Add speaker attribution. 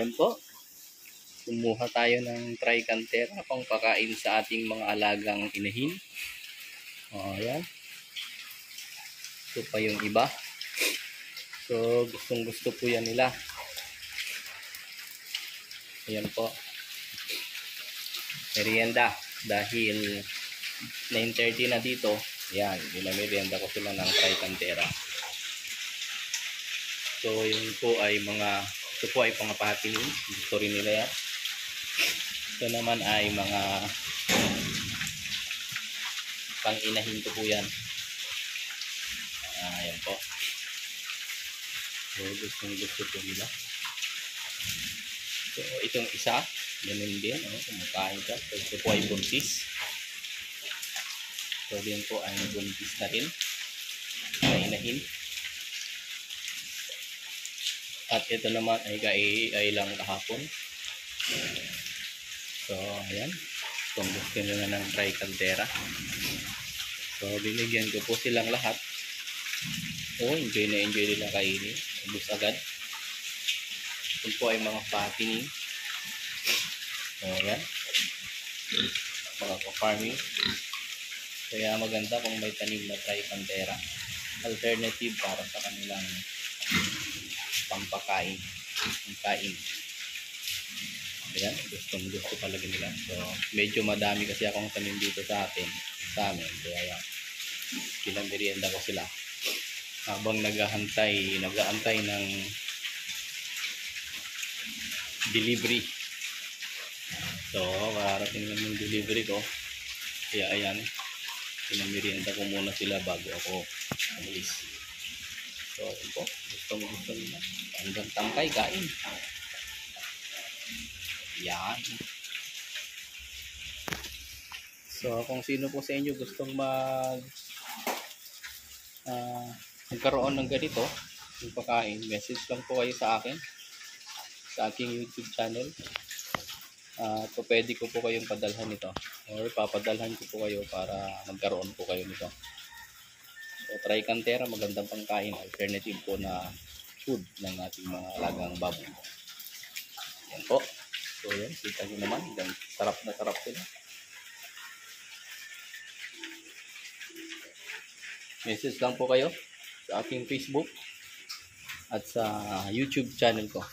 Speaker 1: Ayan po. Kumuha tayo ng tricantera pang pakain sa ating mga alagang inahin. Ayan. Ito pa yung iba. So, gustong gusto po yan nila. Ayan po. Merienda. Dahil 9:30 na dito, ayan, dinamerienda ko sila ng tricantera. So, yun po ay ito po ay pangapatinin. Gusto rin nila yan. Ito naman ay mga pang-inahin ko po yan. Ayan po. So, gusto po nila. So, itong isa, ganun din. Kumakain ka. So, ito po ay buntis. So, din po ay buntis na rin. Inahin. At ito naman ay lang kahapon. So, ayan. Kung gusto nyo na ng tricantera. So, binigyan ko po silang lahat. Enjoy na enjoy nila kainin. Ubus agad. Ito po ay mga fattening. So, ayan. Mga farming. Kaya maganda kung may tanim na tricantera. Alternative para sa kanilang pampakain. Pangkain. Ayan, gusto talaga nila. So, medyo madami kasi akong tanim dito sa amin. Kaya yan, pinamerienda ko sila. Habang nag-aantay ng delivery. So, karating lang yung delivery ko. Kaya ayan, pinamerienda ko muna sila bago ako umalis. So, ito po. Gusto nila. Hanggang tangkay, kain. Yan. So, kung sino po sa inyo gustong magkaroon ng ganito, yung pagkain, message lang po kayo sa akin, sa aking YouTube channel. So, pwede ko po kayong padalhan nito. Or papadalhan ko po kayo para magkaroon po kayo nito. So, tricantera, magandang pangkain, alternative po na food ng ating mga alagang baboy. Yan po. So, yan, kita nyo naman, sarap na sarap sila. Message lang po kayo sa aking Facebook at sa YouTube channel ko.